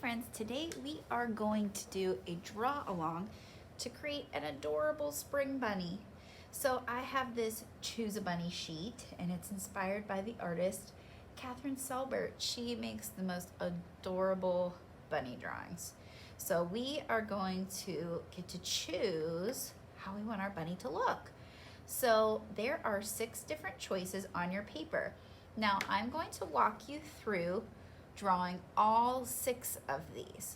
friends, today we are going to do a draw along to create an adorable spring bunny. So I have this Choose a Bunny sheet and it's inspired by the artist Kathryn Selbert. She makes the most adorable bunny drawings. So we are going to get to choose how we want our bunny to look. So there are 6 different choices on your paper. Now I'm going to walk you through drawing all 6 of these.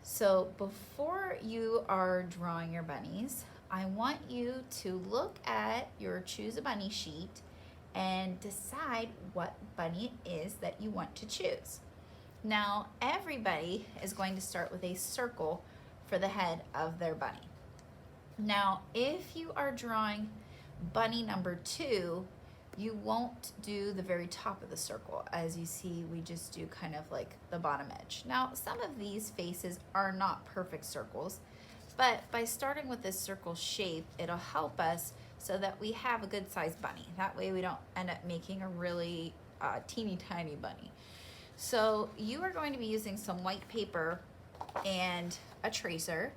So before you are drawing your bunnies, I want you to look at your Choose a Bunny sheet and decide what bunny it is that you want to choose. Now everybody is going to start with a circle for the head of their bunny. Now if you are drawing bunny number 2, you won't do the very top of the circle. As you see, we just do kind of like the bottom edge. Now, some of these faces are not perfect circles, but by starting with this circle shape, it'll help us so that we have a good sized bunny. That way we don't end up making a really teeny tiny bunny. So you are going to be using some white paper and a tracer.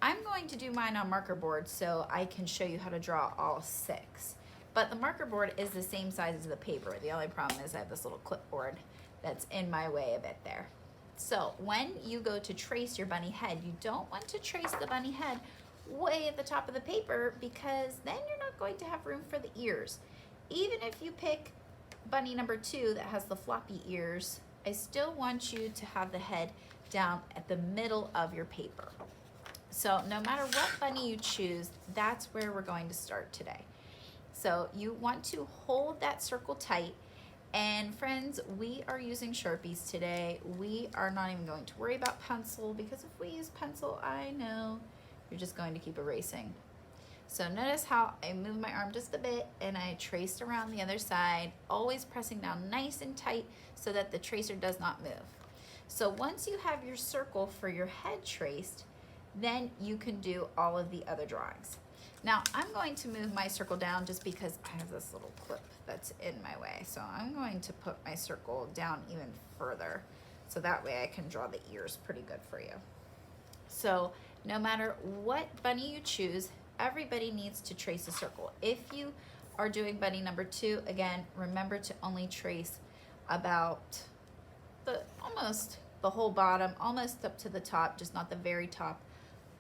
I'm going to do mine on marker board so I can show you how to draw all 6. But the marker board is the same size as the paper. The only problem is I have this little clipboard that's in my way a bit there. So when you go to trace your bunny head, you don't want to trace the bunny head way at the top of the paper because then you're not going to have room for the ears. Even if you pick bunny number 2 that has the floppy ears, I still want you to have the head down at the middle of your paper. So no matter what bunny you choose, that's where we're going to start today. So you want to hold that circle tight, and friends, we are using Sharpies today. We are not even going to worry about pencil because if we use pencil, I know you're just going to keep erasing. So notice how I move my arm just a bit and I traced around the other side, always pressing down nice and tight so that the tracer does not move. So once you have your circle for your head traced, then you can do all of the other drawings. Now I'm going to move my circle down just because I have this little clip that's in my way. So I'm going to put my circle down even further so that way I can draw the ears pretty good for you. So no matter what bunny you choose, everybody needs to trace a circle. If you are doing bunny number 2, again, remember to only trace about almost the whole bottom, almost up to the top, just not the very top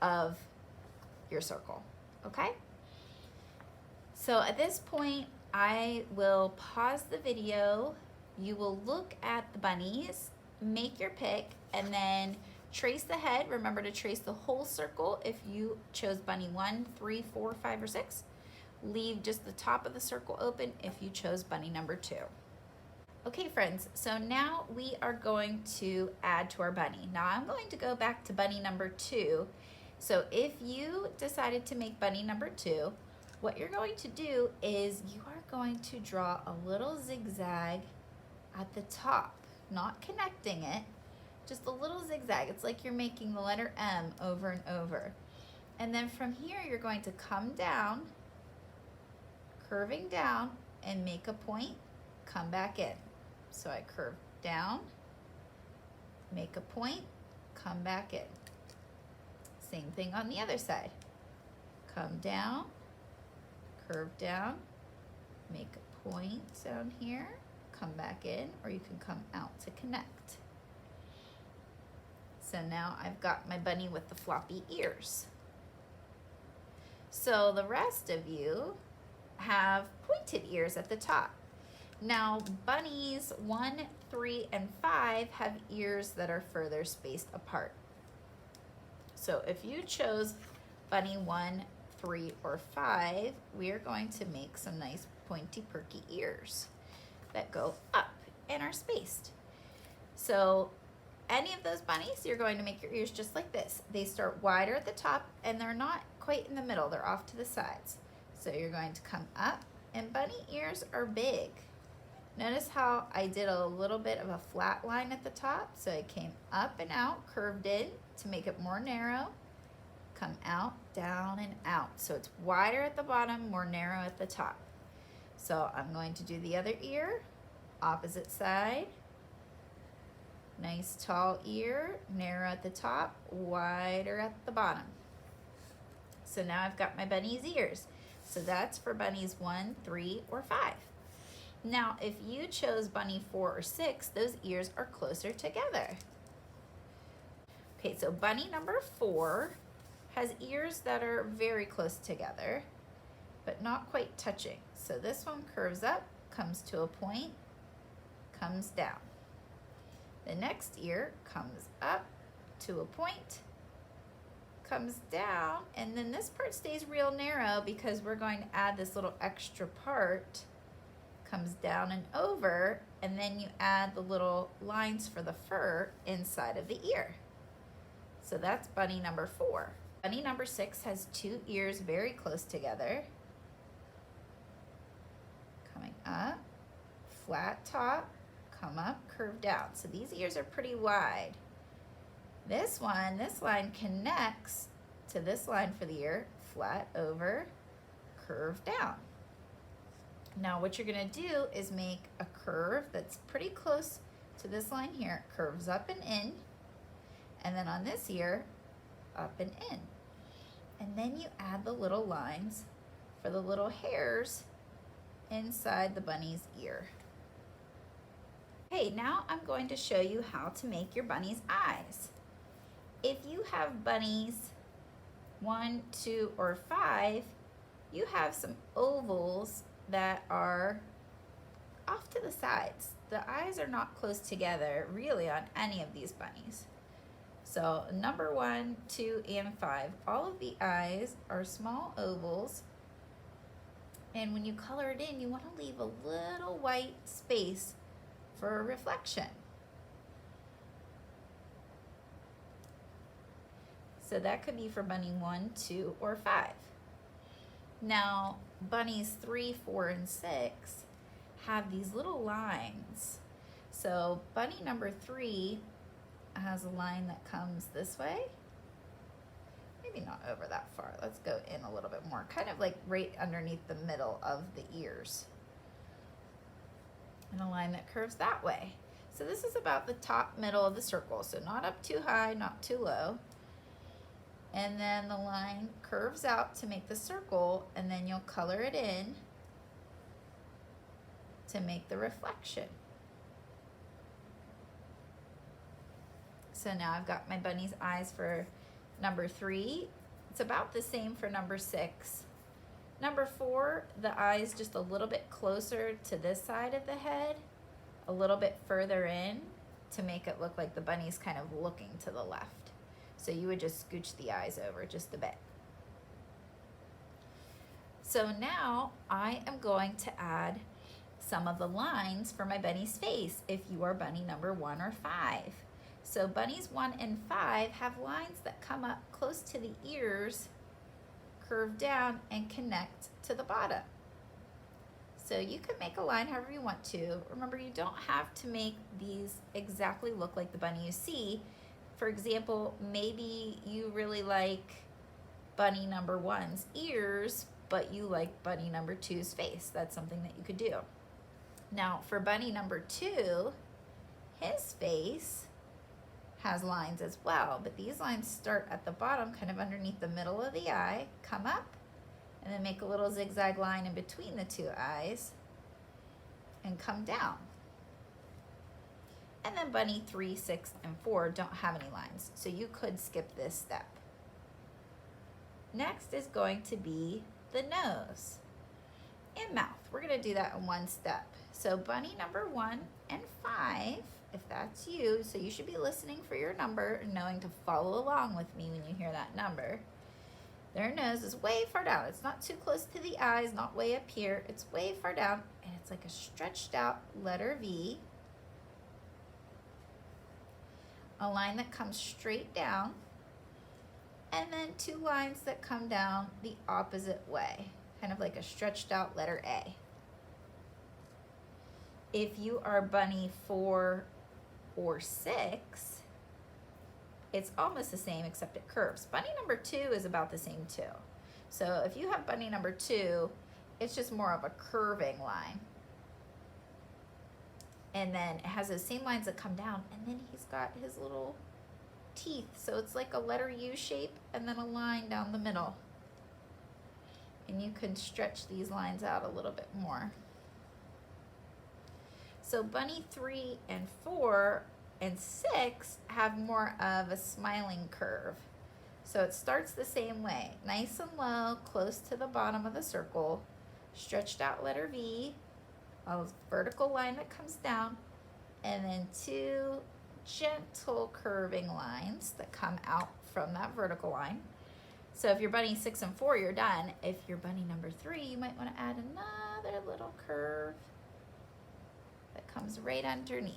of your circle. Okay, so at this point I will pause the video. You will look at the bunnies, make your pick, and then trace the head. Remember to trace the whole circle if you chose bunny 1, 3, 4, 5, or 6. Leave just the top of the circle open if you chose bunny number 2. Okay friends, so now we are going to add to our bunny. Now I'm going to go back to bunny number 2. So if you decided to make bunny number 2, what you're going to do is you are going to draw a little zigzag at the top, not connecting it, just a little zigzag. It's like you're making the letter M over and over. And then from here, you're going to come down, curving down, and make a point, come back in. So I curve down, make a point, come back in. Same thing on the other side. Come down, curve down, make a point down here, come back in, or you can come out to connect. So now I've got my bunny with the floppy ears. So the rest of you have pointed ears at the top. Now bunnies 1, 3, and 5 have ears that are further spaced apart. So if you chose bunny 1, 3, or 5, we are going to make some nice pointy perky ears that go up and are spaced. So any of those bunnies, you're going to make your ears just like this. They start wider at the top and they're not quite in the middle, they're off to the sides. So you're going to come up, and bunny ears are big. Notice how I did a little bit of a flat line at the top. So I came up and out, curved in to make it more narrow, come out, down, and out. So it's wider at the bottom, more narrow at the top. So I'm going to do the other ear, opposite side, Nice tall ear, narrow at the top, wider at the bottom. So now I've got my bunny's ears. So that's for bunnies 1, 3, or 5. Now, if you chose bunny 4 or 6, those ears are closer together. Okay, so bunny number 4 has ears that are very close together, but not quite touching. So this one curves up, comes to a point, comes down. The next ear comes up to a point, comes down, and then this part stays real narrow because we're going to add this little extra part. Comes down and over, and then you add the little lines for the fur inside of the ear. So that's bunny number 4. Bunny number 6 has 2 ears very close together. Coming up, flat top, come up, curve down. So these ears are pretty wide. This line connects to this line for the ear, flat over, curve down. Now what you're gonna do is make a curve that's pretty close to this line here. It curves up and in, and then on this ear, up and in. And then you add the little lines for the little hairs inside the bunny's ear. Okay, now I'm going to show you how to make your bunny's eyes. If you have bunnies 1, 2, or 5, you have some ovals that are off to the sides. The eyes are not close together really on any of these bunnies. So number 1, 2, and 5, all of the eyes are small ovals, and when you color it in, you want to leave a little white space for a reflection. So that could be for bunny 1, 2, or 5. Now, bunnies 3, 4, and 6 have these little lines. So bunny number 3 has a line that comes this way. Maybe not over that far. Let's go in a little bit more, kind of like right underneath the middle of the ears. And a line that curves that way. So this is about the top middle of the circle. So not up too high, not too low. And then the line curves out to make the circle, and then you'll color it in to make the reflection. So now I've got my bunny's eyes for number 3. It's about the same for number 6. Number 4, the eye is just a little bit closer to this side of the head, a little bit further in to make it look like the bunny's kind of looking to the left. So you would just scooch the eyes over just a bit. So now I am going to add some of the lines for my bunny's face if you are bunny number 1 or 5. So bunnies 1 and 5 have lines that come up close to the ears, curve down, and connect to the bottom. So you can make a line however you want to. Remember, you don't have to make these exactly look like the bunny you see. For example, maybe you really like bunny number 1's ears, but you like bunny number 2's face. That's something that you could do. Now for bunny number 2, his face has lines as well, but these lines start at the bottom, kind of underneath the middle of the eye, come up, and then make a little zigzag line in between the 2 eyes, and come down. And then bunny 3, 6, and 4 don't have any lines, so you could skip this step. Next is going to be the nose and mouth. We're going to do that in one step. So bunny number 1 and 5, if that's you, so you should be listening for your number and knowing to follow along with me when you hear that number. Their nose is way far down. It's not too close to the eyes, not way up here. It's way far down, and it's like a stretched out letter V. A line that comes straight down, and then 2 lines that come down the opposite way, kind of like a stretched out letter A. If you are bunny 4 or 6, it's almost the same except it curves. Bunny number 2 is about the same too. So if you have bunny number 2, it's just more of a curving line. And then it has those same lines that come down, and then he's got his little teeth. So it's like a letter U shape and then a line down the middle. And you can stretch these lines out a little bit more. So bunny 3 and 4 and 6 have more of a smiling curve. So it starts the same way, nice and low, close to the bottom of the circle, stretched out letter V, a vertical line that comes down, and then 2 gentle curving lines that come out from that vertical line. So if you're bunny 6 and 4, you're done. If you're bunny number 3, you might want to add another little curve that comes right underneath.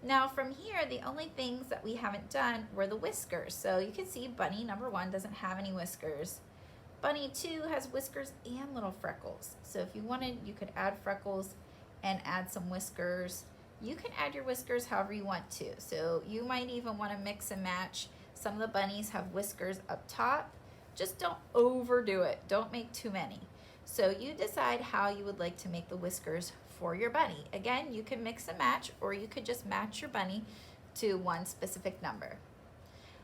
Now from here, the only things that we haven't done were the whiskers. So you can see bunny number 1 doesn't have any whiskers. Bunny 2 has whiskers and little freckles. So if you wanted, you could add freckles and add some whiskers. You can add your whiskers however you want to. So you might even want to mix and match. Some of the bunnies have whiskers up top. Just don't overdo it. Don't make too many. So you decide how you would like to make the whiskers for your bunny. Again, you can mix and match, or you could just match your bunny to one specific number.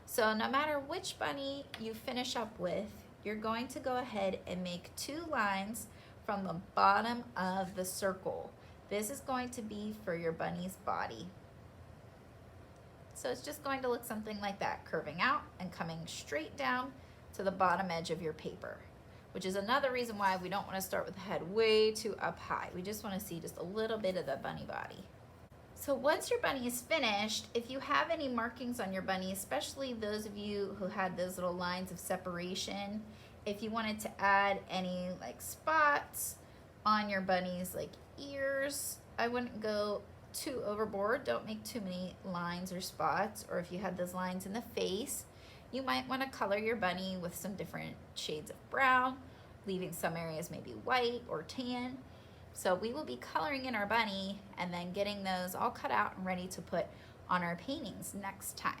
So no matter which bunny you finish up with, you're going to go ahead and make 2 lines from the bottom of the circle. This is going to be for your bunny's body. So it's just going to look something like that, curving out and coming straight down to the bottom edge of your paper, which is another reason why we don't want to start with the head way too up high. We just want to see just a little bit of the bunny body. So once your bunny is finished, if you have any markings on your bunny, especially those of you who had those little lines of separation, if you wanted to add any like spots on your bunny's like ears, I wouldn't go too overboard. Don't make too many lines or spots. Or if you had those lines in the face, you might want to color your bunny with some different shades of brown, leaving some areas maybe white or tan. So we will be coloring in our bunny and then getting those all cut out and ready to put on our paintings next time.